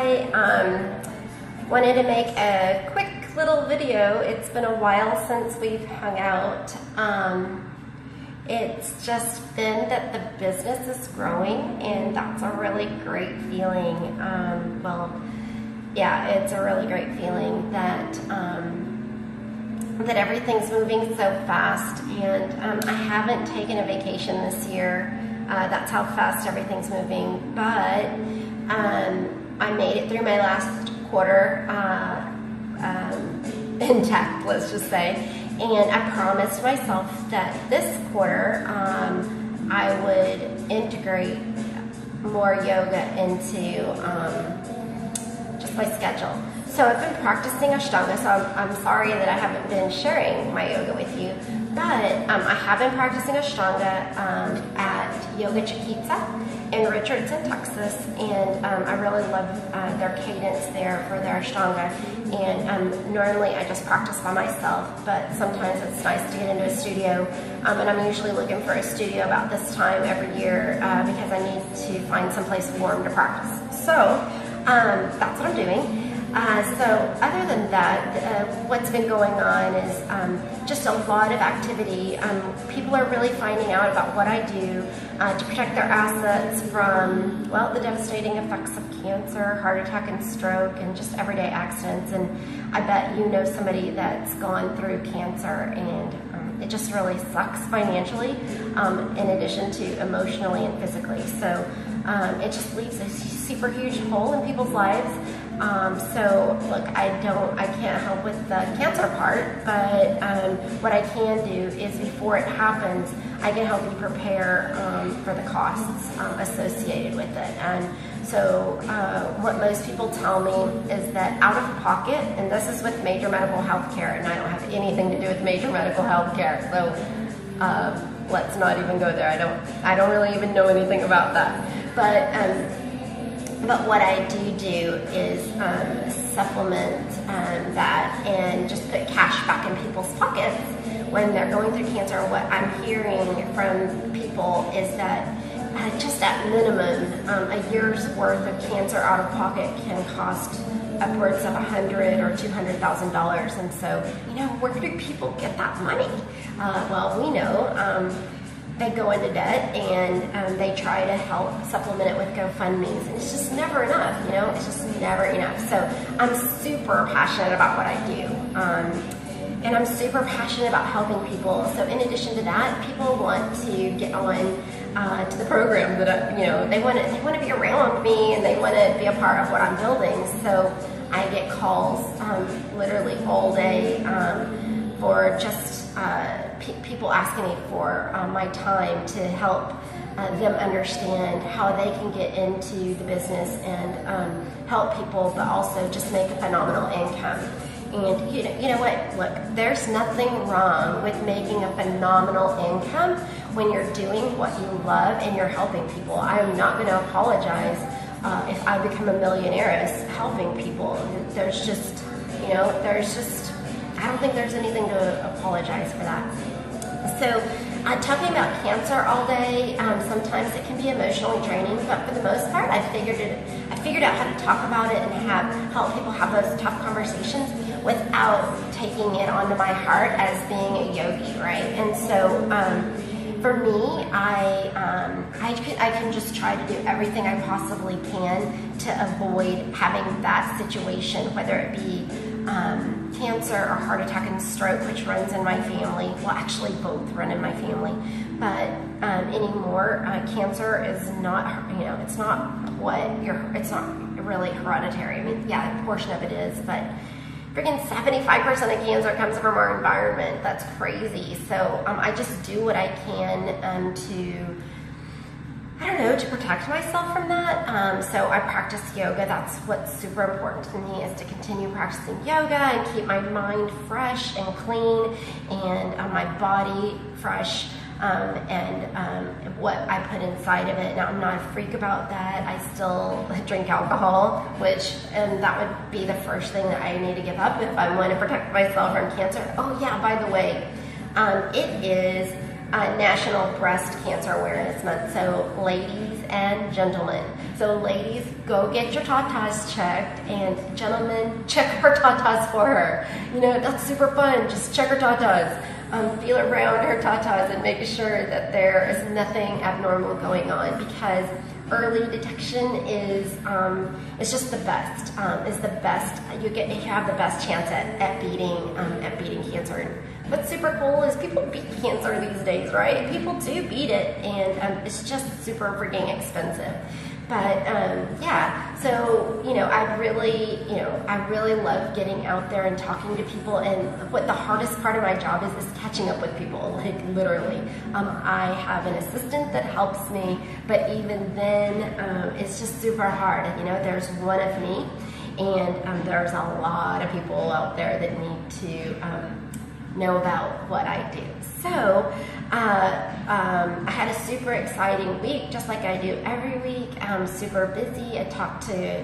I wanted to make a quick little video. It's been a while since we've hung out. It's just been that the business is growing, and that's a really great feeling. It's a really great feeling that that everything's moving so fast, and I haven't taken a vacation this year. That's how fast everything's moving, but I made it through my last quarter intact, let's just say, and I promised myself that this quarter I would integrate more yoga into just my schedule. So I've been practicing Ashtanga, so I'm sorry that I haven't been sharing my yoga with you, but I have been practicing Ashtanga at Yoga Chiquita in Richardson, Texas, and I really love their cadence there for their Ashtanga. And normally I just practice by myself, but sometimes it's nice to get into a studio, and I'm usually looking for a studio about this time every year because I need to find someplace warm to practice. So that's what I'm doing. So other than that, what's been going on is just a lot of activity. People are really finding out about what I do to protect their assets from, well, the devastating effects of cancer, heart attack and stroke, and just everyday accidents. And I bet you know somebody that's gone through cancer, and it just really sucks financially, in addition to emotionally and physically. So it just leaves a super huge hole in people's lives. So look, I can't help with the cancer part, but what I can do is before it happens, I can help you prepare for the costs associated with it. And so what most people tell me is that out of pocket, and this is with major medical health care, and I don't have anything to do with major medical health care, so let's not even go there. I don't really even know anything about that. But what I do is supplement that and just put cash back in people's pockets when they're going through cancer. What I'm hearing from people is that just at minimum, a year's worth of cancer out of pocket can cost upwards of $100,000 or $200,000. And so, where do people get that money? Well, we know. They go into debt, and they try to help supplement it with GoFundMes, and it's just never enough, it's just never enough. So I'm super passionate about what I do, and I'm super passionate about helping people. So in addition to that, people want to get on to the program that they want to be around me, and they want to be a part of what I'm building. So I get calls literally all day for just people asking me for my time to help them understand how they can get into the business and help people, but also just make a phenomenal income. And you know what? Look, there's nothing wrong with making a phenomenal income when you're doing what you love and you're helping people. I am not going to apologize if I become a millionaire as helping people. There's just, I don't think there's anything to apologize for that. So, talking about cancer all day, sometimes it can be emotionally draining, but for the most part, I figured out how to talk about it and help people have those tough conversations without taking it onto my heart as being a yogi, right? And so, for me, I can just try to do everything I possibly can to avoid having that situation, whether it be cancer or heart attack and stroke, which runs in my family. Well, actually both run in my family, but anymore, cancer is not, it's not really hereditary. I mean, yeah, a portion of it is, but freaking 75% of cancer comes from our environment. That's crazy. So I just do what I can to protect myself from that. So I practice yoga. That's what's super important to me, is to continue practicing yoga and keep my mind fresh and clean, and my body fresh, and what I put inside of it. Now, I'm not a freak about that. I still drink alcohol, and that would be the first thing that I need to give up if I want to protect myself from cancer. Oh yeah, by the way, it is National Breast Cancer Awareness Month. So ladies and gentlemen, so ladies, go get your tatas checked, and gentlemen, check her tatas for her. You know, that's super fun. Just check her tatas. Feel around her tatas and make sure that there is nothing abnormal going on, because early detection is just the best. Is the best. You have the best chance at beating cancer. What's super cool is people beat cancer these days, right? People do beat it, and it's just super freaking expensive. But yeah, so I really love getting out there and talking to people. And what the hardest part of my job is catching up with people. Like literally, I have an assistant that helps me, but even then, it's just super hard. There's one of me, and there's a lot of people out there that need to know about what I do. So I had a super exciting week, just like I do every week. I'm super busy. I talked to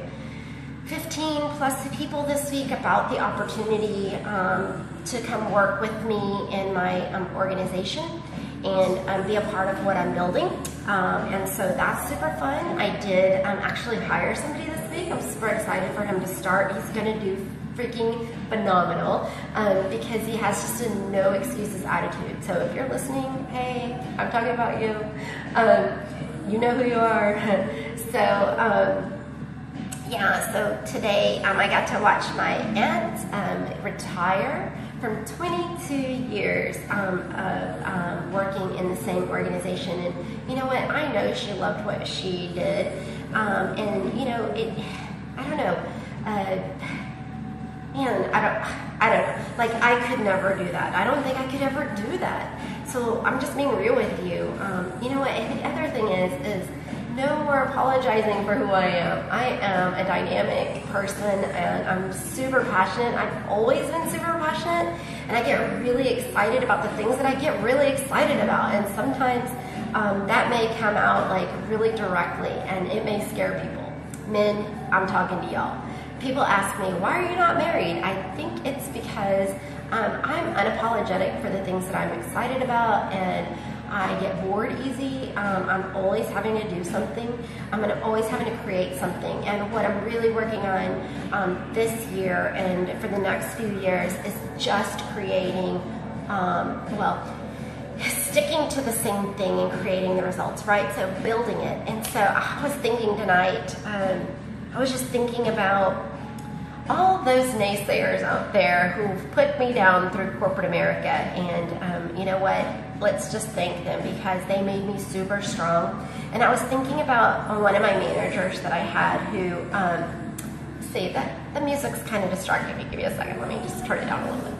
15 plus people this week about the opportunity to come work with me in my organization and be a part of what I'm building. And so that's super fun. I did actually hire somebody this week. I'm super excited for him to start. He's going to do freaking phenomenal because he has just a no excuses attitude. So if you're listening, hey, I'm talking about you. You know who you are. So yeah, so today I got to watch my aunt retire from 22 years of working in the same organization. And you know what? I know she loved what she did. And I don't know. Man, I don't know. Like, I could never do that. I don't think I could ever do that. So I'm just being real with you. You know what? And the other thing is no more apologizing for who I am. I am a dynamic person, and I'm super passionate. I've always been super passionate, and I get really excited about the things that I get really excited about. And sometimes that may come out like really directly, and it may scare people. Men, I'm talking to y'all. People ask me, why are you not married? I think it's because I'm unapologetic for the things that I'm excited about, and I get bored easy. I'm always having to do something. I'm always having to create something. And what I'm really working on this year and for the next few years is just creating, sticking to the same thing and creating the results, right? So building it. And so I was thinking tonight, I was just thinking about all those naysayers out there who've put me down through corporate America, and you know what? Let's just thank them, because they made me super strong. And I was thinking about one of my managers that I had who, see that the music's kind of distracting me. Give me a second. Let me just turn it down a little bit.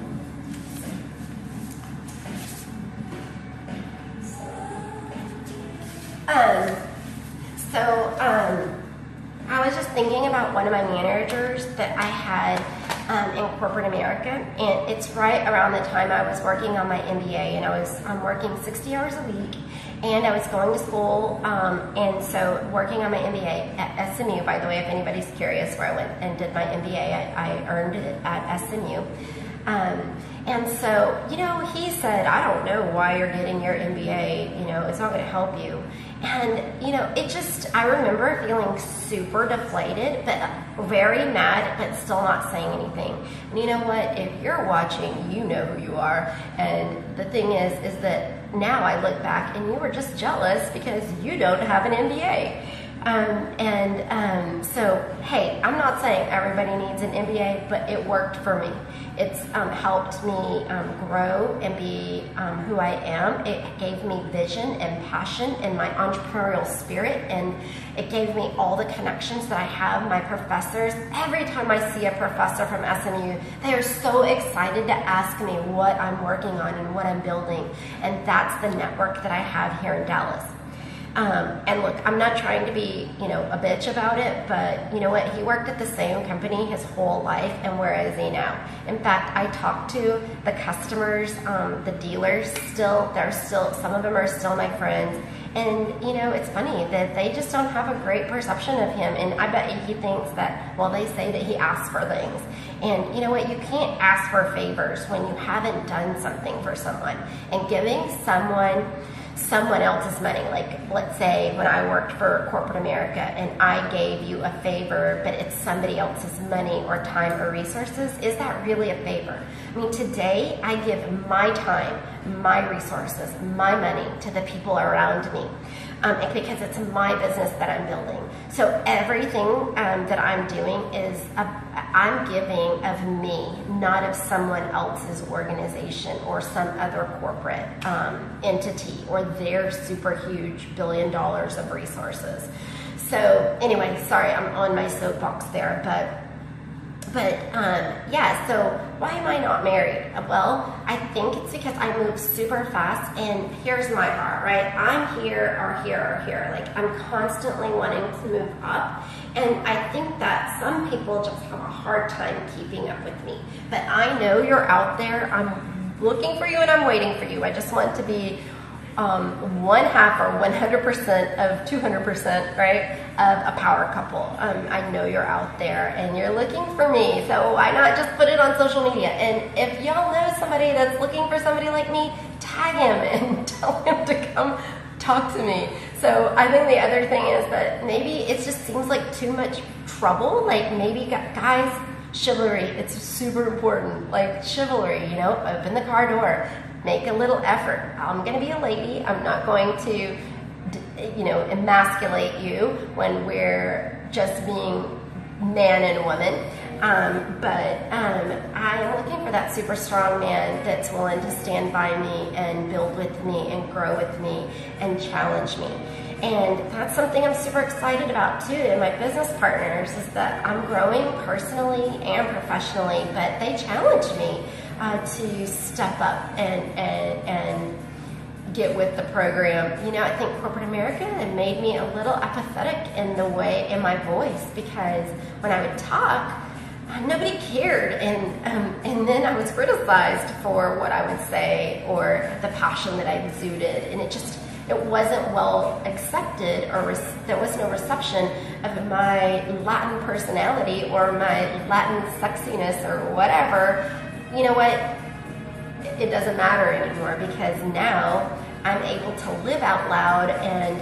I was just thinking about one of my managers that I had in corporate America, and it's right around the time I was working on my MBA, and I was working 60 hours a week, and I was going to school, and so working on my MBA at SMU. By the way, if anybody's curious where I went and did my MBA, I earned it at SMU. And so, he said, I don't know why you're getting your MBA, it's not going to help you. And, I remember feeling super deflated, but very mad, but still not saying anything. And you know what? If you're watching, you know who you are. And the thing is that now I look back and you were just jealous because you don't have an MBA. So, hey, I'm not saying everybody needs an MBA, but it worked for me. It's helped me grow and be who I am. It gave me vision and passion and my entrepreneurial spirit, and it gave me all the connections that I have. My professors, every time I see a professor from SMU, they are so excited to ask me what I'm working on and what I'm building, and that's the network that I have here in Dallas. And look, I'm not trying to be, a bitch about it, but you know what? He worked at the same company his whole life, and where is he now? In fact, I talked to the customers, the dealers some of them are still my friends. And, it's funny that they just don't have a great perception of him. And I bet he thinks that, well, they say that he asks for things. And you know what? You can't ask for favors when you haven't done something for someone. And giving someone else's money, like let's say when I worked for corporate America and I gave you a favor, but it's somebody else's money or time or resources, is that really a favor? I mean, today I give my time, my resources, my money to the people around me, because it's my business that I'm building. So everything that I'm doing is I'm giving of me, not of someone else's organization or some other corporate entity or their super huge $1 billion of resources. So anyway, sorry, I'm on my soapbox there, but yeah, so why am I not married? Well, I think it's because I move super fast, and here's my heart, right? I'm here or here or here. Like, I'm constantly wanting to move up, and I think that some people just have a hard time keeping up with me. But I know you're out there. I'm looking for you and I'm waiting for you. I just want to be 1/2 or 100% of 200%, right, of a power couple. I know you're out there and you're looking for me, so why not just put it on social media? And if y'all know somebody that's looking for somebody like me, tag him and tell him to come talk to me. So I think the other thing is that maybe it just seems like too much trouble. Like, maybe guys, chivalry, it's super important. Like, chivalry, open the car door. Make a little effort. I'm going to be a lady. I'm not going to, emasculate you when we're just being man and woman. But I'm looking for that super strong man that's willing to stand by me and build with me and grow with me and challenge me. And that's something I'm super excited about too. And my business partners is that I'm growing personally and professionally, but they challenge me to step up and get with the program. I think corporate America had made me a little apathetic in my voice, because when I would talk, nobody cared, and then I was criticized for what I would say or the passion that I exuded, and it wasn't well accepted, or there was no reception of my Latin personality or my Latin sexiness or whatever. You know what? It doesn't matter anymore, because now I'm able to live out loud, and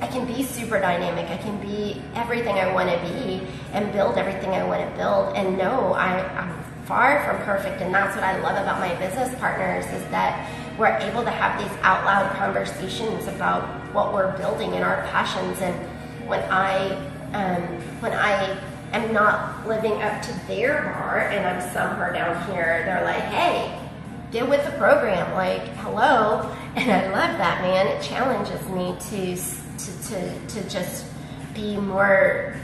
I can be super dynamic. I can be everything I want to be and build everything I want to build. And no, I'm far from perfect, and that's what I love about my business partners, is that we're able to have these out loud conversations about what we're building and our passions. And when I am not living up to their bar and I'm somewhere down here, they're like, hey, get with the program, like, hello. And I love that, man. It challenges me to just be more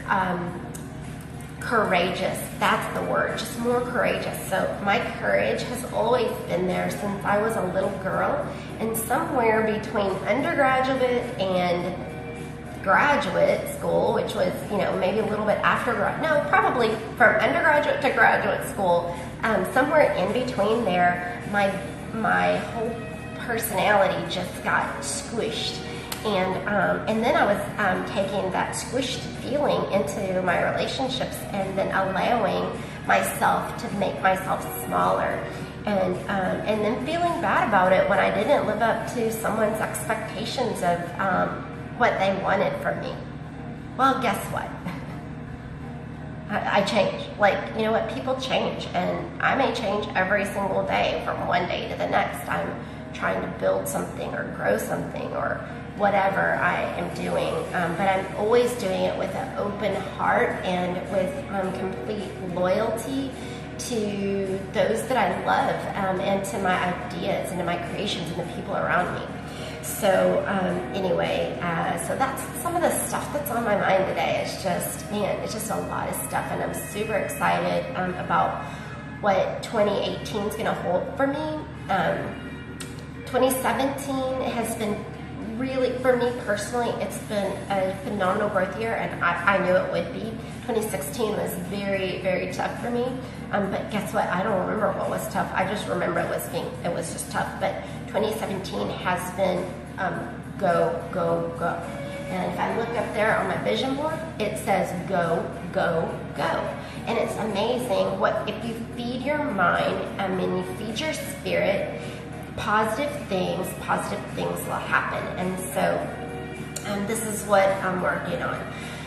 courageous. That's the word, just more courageous. So my courage has always been there since I was a little girl, and somewhere between undergraduate and graduate school, which was, maybe a little bit after, probably from undergraduate to graduate school, somewhere in between there, my whole personality just got squished. And then I was taking that squished feeling into my relationships, and then allowing myself to make myself smaller, and then feeling bad about it when I didn't live up to someone's expectations of what they wanted from me. Well, guess what? I change. Like, you know what? People change, and I may change every single day from one day to the next. I'm trying to build something or grow something or whatever I am doing, but I'm always doing it with an open heart and with complete loyalty to those that I love, and to my ideas and to my creations and the people around me. So anyway, so that's some of the stuff that's on my mind today. It's just a lot of stuff, and I'm super excited about what 2018 is going to hold for me. 2017 has been really, for me personally, it's been a phenomenal growth year, and I knew it would be. 2016 was very, very tough for me, but guess what? I don't remember what was tough. I just remember it was just tough. But 2017 has been go, go, go. And if I look up there on my vision board, it says go, go, go. And it's amazing what if you feed your mind and you feed your spirit positive things will happen. And so this is what I'm working on.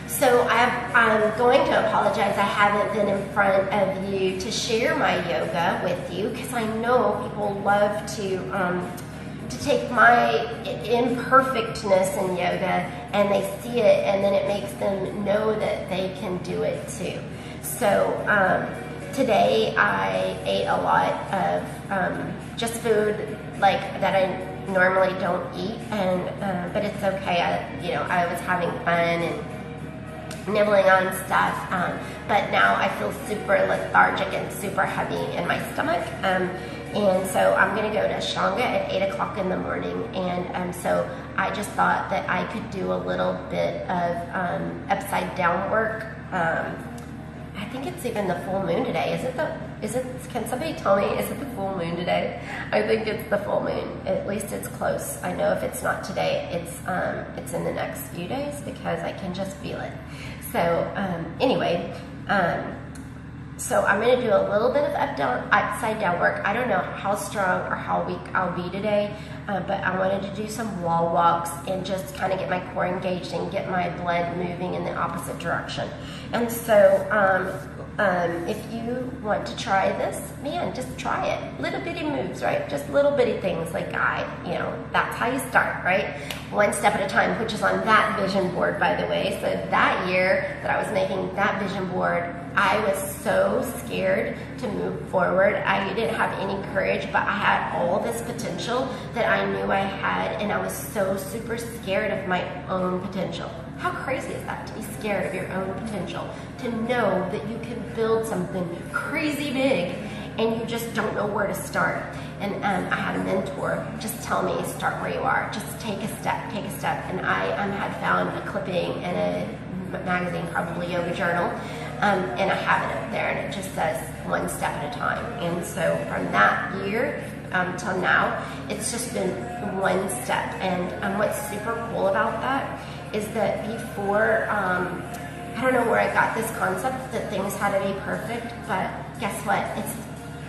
So I'm going to apologize. I haven't been in front of you to share my yoga with you, because I know people love to take my imperfectness in yoga and they see it, and then it makes them know that they can do it too. So today I ate a lot of just food like that I normally don't eat, and but it's okay. I was having fun and nibbling on stuff, but now I feel super lethargic and super heavy in my stomach, and so I'm going to go to Ashtanga at 8 o'clock in the morning, and so I just thought that I could do a little bit of upside down work. I think it's even the full moon today. Can somebody tell me, is it the full moon today? I think it's the full moon. At least it's close. I know if it's not today, it's in the next few days, because I can just feel it. So anyway, so I'm going to do a little bit of upside down work. I don't know how strong or how weak I'll be today, but I wanted to do some wall walks and just kind of get my core engaged and get my blood moving in the opposite direction. And so if you want to try this, man, just try it. Little bitty moves, right? Just little bitty things like that's how you start, right? One step at a time, which is on that vision board, by the way. So that year that I was making that vision board, I was so scared to move forward. I didn't have any courage, but I had all this potential that I knew I had, and I was so super scared of my own potential. How crazy is that, to be scared of your own potential? To know that you can build something crazy big and you just don't know where to start. And I had a mentor just tell me, start where you are. Just take a step, take a step. And I had found a clipping in a magazine, probably Yoga Journal, and I have it up there, and it just says one step at a time. And so from that year till now, it's just been one step. And what's super cool about that is that before, I don't know where I got this concept that things had to be perfect, but guess what? It's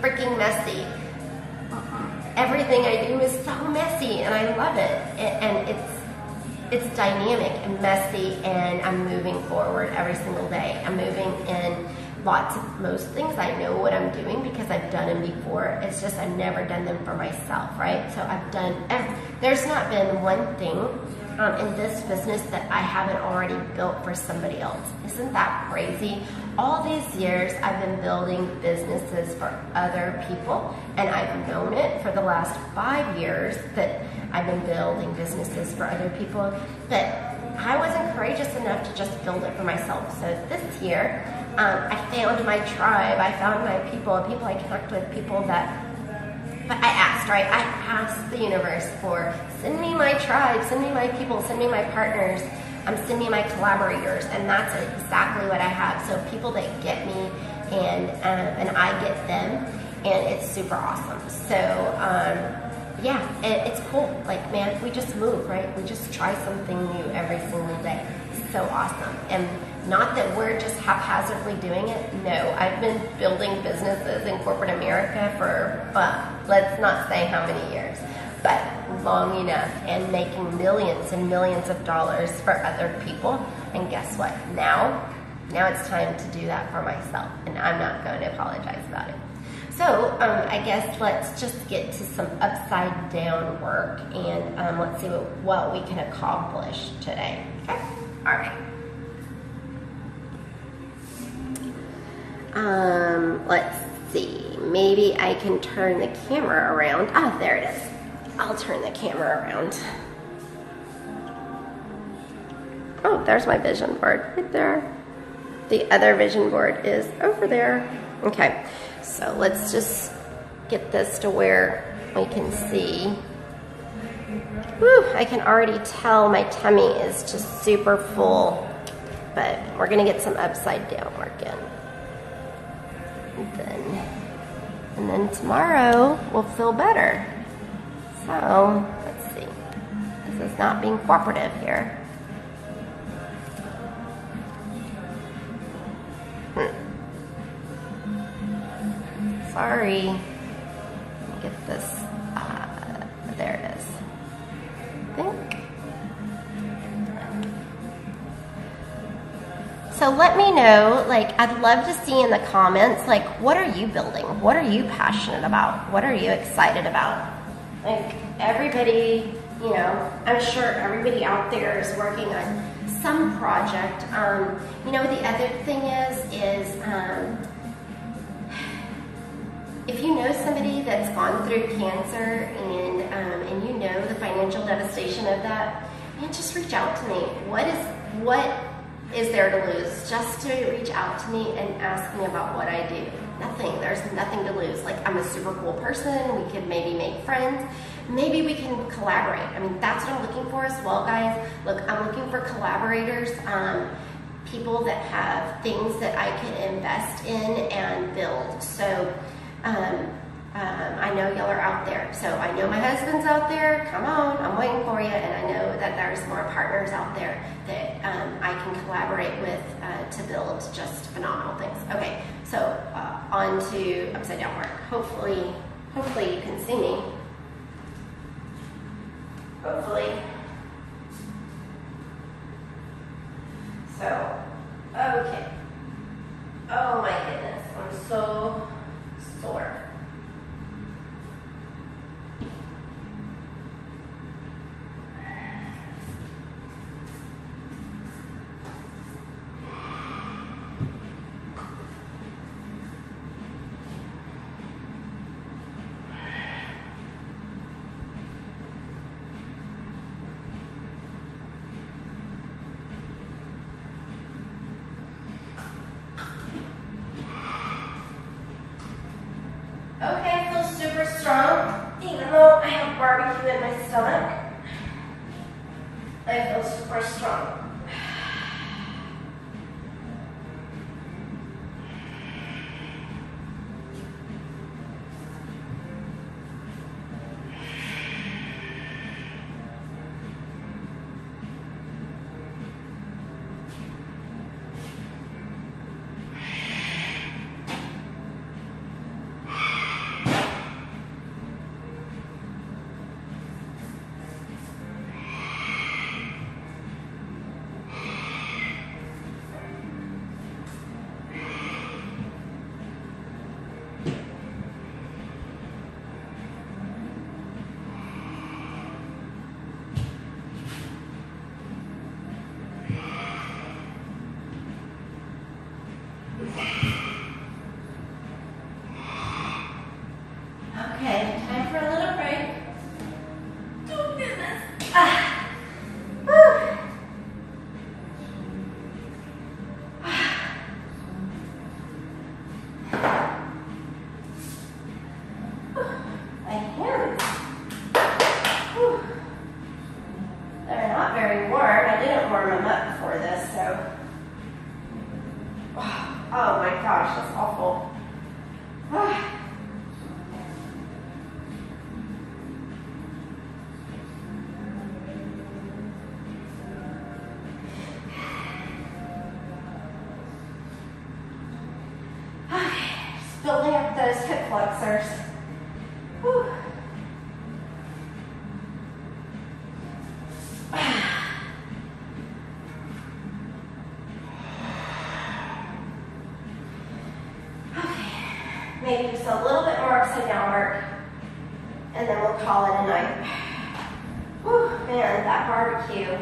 freaking messy. Everything I do is so messy, and I love it. And it's dynamic and messy, and I'm moving forward every single day. I'm moving in most things I know what I'm doing because I've done them before. It's just I've never done them for myself, right? So there's not been one thing in this business that I haven't already built for somebody else. Isn't that crazy? All these years I've been building businesses for other people, and I've known it for the last 5 years that I've been building businesses for other people, but I wasn't courageous enough to just build it for myself. So this year, I found my tribe, I found my people I connect with, but I asked the universe for, send me my tribe, send me my people, send me my partners, send me my collaborators, and that's exactly what I have. So people that get me, and I get them, and it's super awesome. So yeah, it's cool. Like, man, we just move, right? We just try something new every single day. It's so awesome. And not that we're just haphazardly doing it. No, I've been building businesses in corporate America for, let's not say how many years, but long enough, and making millions and millions of dollars for other people. And guess what? Now it's time to do that for myself, and I'm not going to apologize about it. So I guess let's just get to some upside down work, and let's see what we can accomplish today. Okay? All right. Let's see. Maybe I can turn the camera around. Ah, there it is. I'll turn the camera around. Oh, there's my vision board right there. The other vision board is over there. Okay. So let's just get this to where we can see. Whew, I can already tell my tummy is just super full, but we're gonna get some upside down work in. And then tomorrow we'll feel better. So, let's see. This is not being cooperative here. Sorry. Let me get this. There it is. I think. So let me know, like, I'd love to see in the comments, like, what are you building? What are you passionate about? What are you excited about? Like, everybody, you know, I'm sure everybody out there is working on some project. You know, the other thing is if you know somebody that's gone through cancer and you know the financial devastation of that, man, just reach out to me. What is there to lose? Just to reach out to me and ask me about what I do. Nothing. There's nothing to lose. Like, I'm a super cool person. We could maybe make friends. Maybe we can collaborate. I mean, that's what I'm looking for as well, guys. Look, I'm looking for collaborators, people that have things that I can invest in and build. So, I know y'all are out there. So I know my husband's out there. Come on, I'm waiting for you. And I know that there's more partners out there that I can collaborate with to build just phenomenal things. Okay, so on to upside down work. Hopefully you can see me. Hopefully. So, okay. Oh my goodness, I'm so sore. Okay, I feel super strong, even though I have barbecue in my stomach. I feel super strong. Okay, time for a little break. Oh goodness. Whew. My hands. Whew. They're not very warm. I didn't warm them up before this, so. Oh my gosh, that's awful. Just building up those hip flexors. Whew. Maybe just a little bit more upside down work, and then we'll call it a night. Whew, man, that barbecue.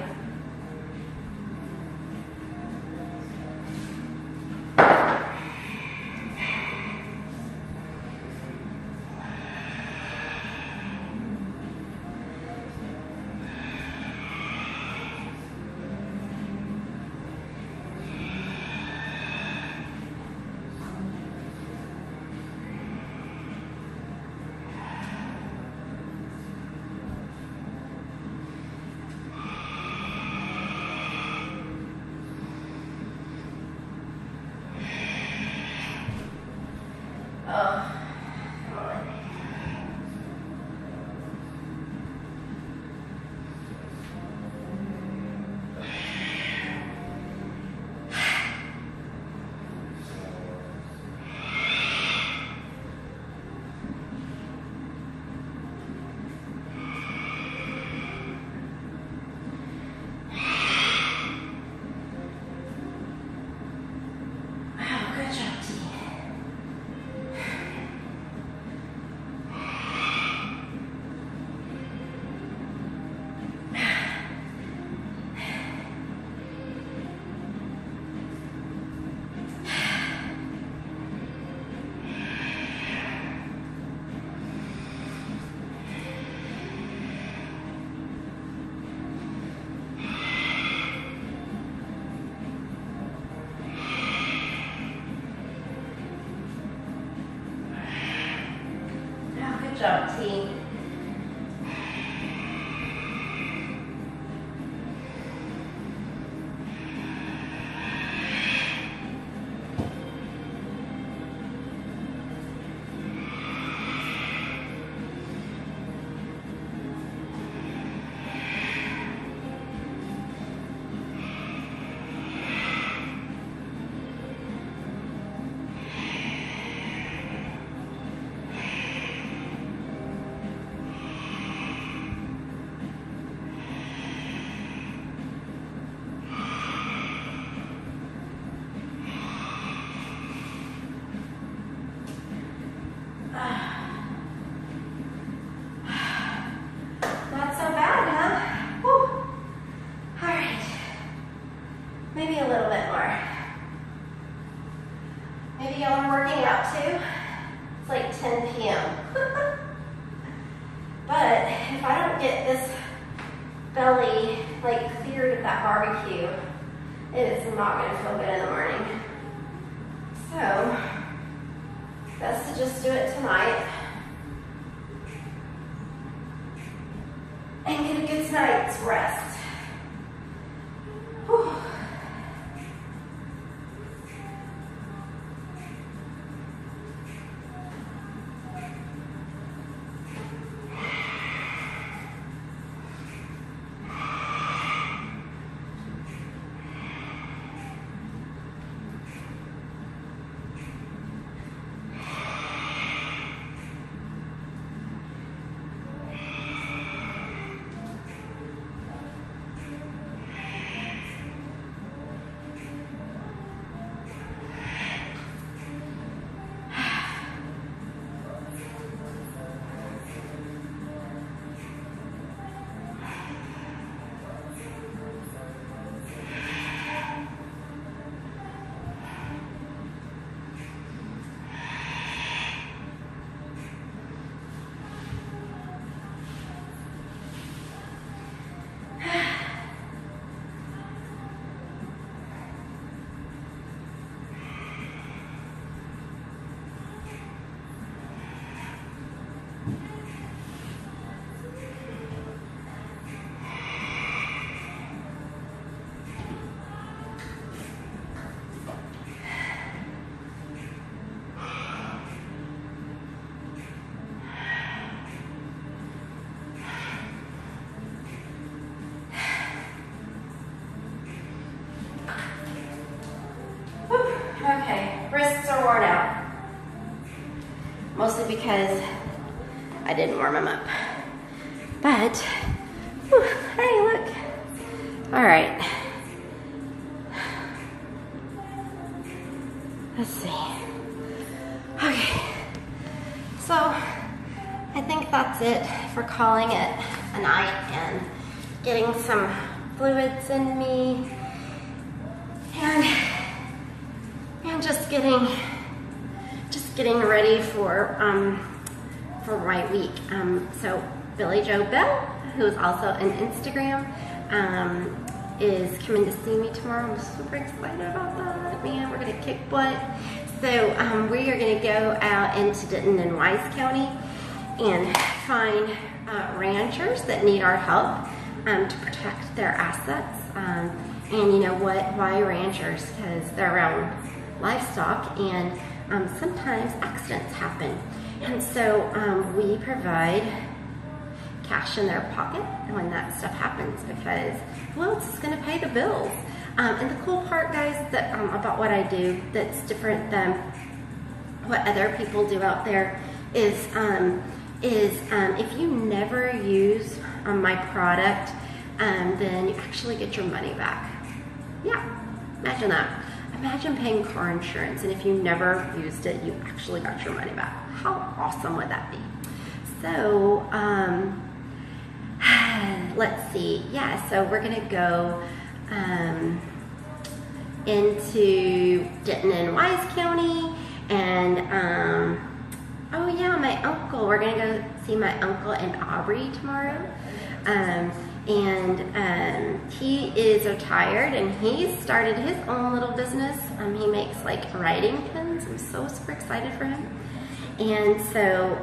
job, T. Not so bad, huh? Whew. All right. Maybe a little bit more. Maybe y'all are working out too. It's like 10 p.m. But if I don't get this belly like cleared of that barbecue, it is not going to feel good in the morning. So, best to just do it tonight and get a good night's rest. Whew. Okay, wrists are worn out. Mostly because I didn't warm them up. But, whew, hey, look. All right. Let's see. Okay, so I think that's it for calling it a night and getting some fluids in me and just getting ready for my week. So Billy Joe Bell, who is also on Instagram, is coming to see me tomorrow. I'm super excited about that. Man, we're gonna kick butt. So we are gonna go out into Denton and Wise County and find ranchers that need our help to protect their assets. And you know what? Why ranchers? Because they're around livestock, and sometimes accidents happen. And so we provide cash in their pocket when that stuff happens, because who else is going to pay the bills? And the cool part, guys, that about what I do that's different than what other people do out there is if you never use my product, then you actually get your money back. Yeah, imagine that. Imagine paying car insurance, and if you never used it, you actually got your money back. How awesome would that be? So, let's see. Yeah, so we're gonna go into Denton and Wise County, and oh yeah, my uncle. We're gonna go see my uncle in Aubrey tomorrow. He is retired, and he started his own little business. He makes like writing pens. I'm so super excited for him. And so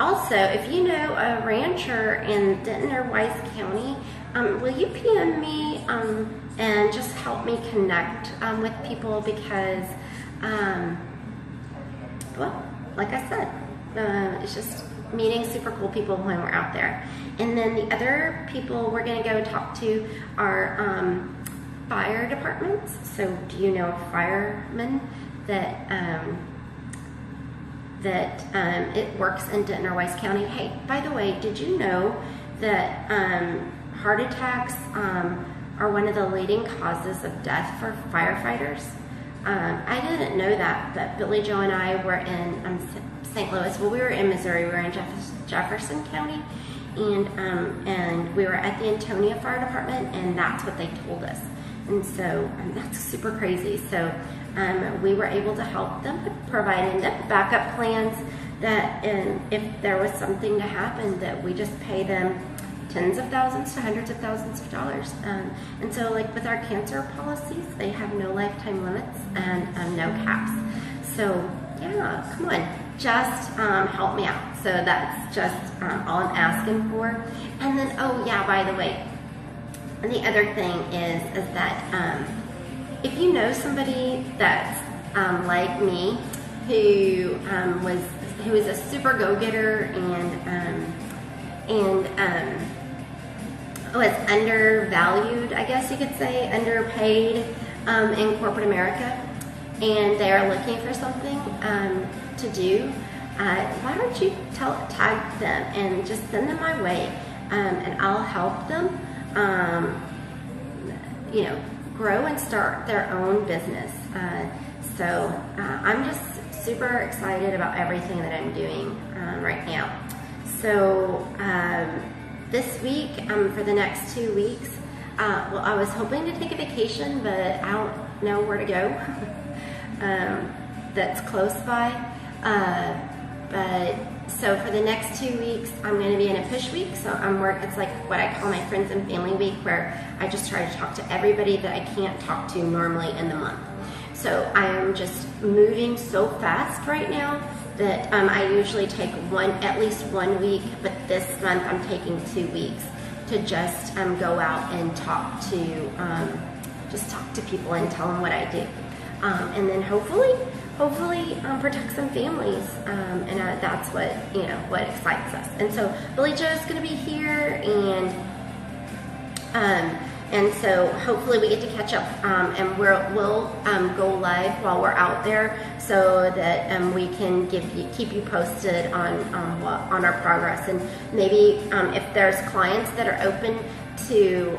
also, if you know a rancher in Denton or Wise County, will you PM me and just help me connect with people, because, well, like I said, it's just meeting super cool people when we're out there. And then the other people we're going to go talk to are fire departments. So do you know a fireman that it works in Denton or Wise County? Hey, by the way, did you know that heart attacks are one of the leading causes of death for firefighters? I didn't know that, but Billy Joe and I were in St. Louis. Well, we were in Missouri. We were in Jefferson County, and we were at the Antonia Fire Department, and that's what they told us. And so that's super crazy. So we were able to help them, providing them backup plans that, if there was something to happen, that we just pay them tens of thousands to hundreds of thousands of dollars. And so, like with our cancer policies, they have no lifetime limits and no caps. So yeah, come on, just help me out. So that's just all I'm asking for. And then, oh yeah, by the way, the other thing is that if you know somebody that's like me, who is a super go-getter and was undervalued, I guess you could say, underpaid in corporate America, and they are looking for something to do, why don't you tag them and just send them my way, and I'll help them grow and start their own business. So I'm just super excited about everything that I'm doing right now. So this week, for the next 2 weeks, well, I was hoping to take a vacation, but I don't know where to go that's close by. But so for the next 2 weeks, I'm going to be in a push week. So it's like what I call my friends and family week, where I just try to talk to everybody that I can't talk to normally in the month. So I am just moving so fast right now that I usually take at least 1 week, but this month I'm taking 2 weeks to just go out and talk to people and tell them what I do, and then hopefully protect some families, and that's what excites us. And so Billy Joe's going to be here, and so hopefully we get to catch up, and we'll go live while we're out there, so that we can keep you posted on our progress. And maybe if there's clients that are open to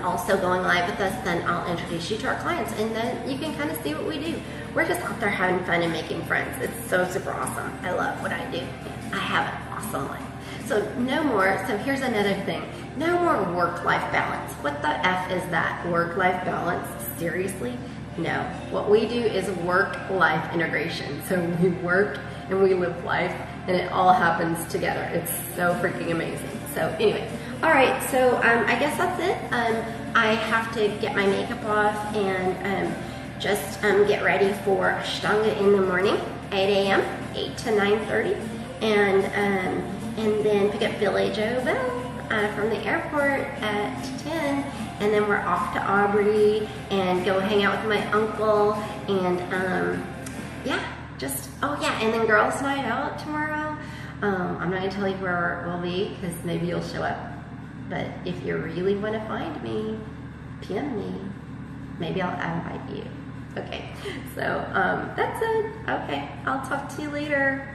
also going live with us, then I'll introduce you to our clients, and then you can kind of see what we do. We're just out there having fun and making friends. It's so super awesome. I love what I do. I have an awesome life. So here's another thing. No more work-life balance. What the F is that? Work-life balance? Seriously? No. What we do is work-life integration. So we work and we live life, and it all happens together. It's so freaking amazing. So anyway, all right, so I guess that's it. I have to get my makeup off and just get ready for Ashtanga in the morning, 8 a.m., 8 to 9:30, and then pick up Billy Joe Bell from the airport at 10, and then we're off to Aubrey and go hang out with my uncle, and and then girls' night out tomorrow. I'm not gonna tell you where we'll be, because maybe you'll show up, but if you really want to find me, PM me. Maybe I'll invite you. Okay, so that's it. Okay, I'll talk to you later.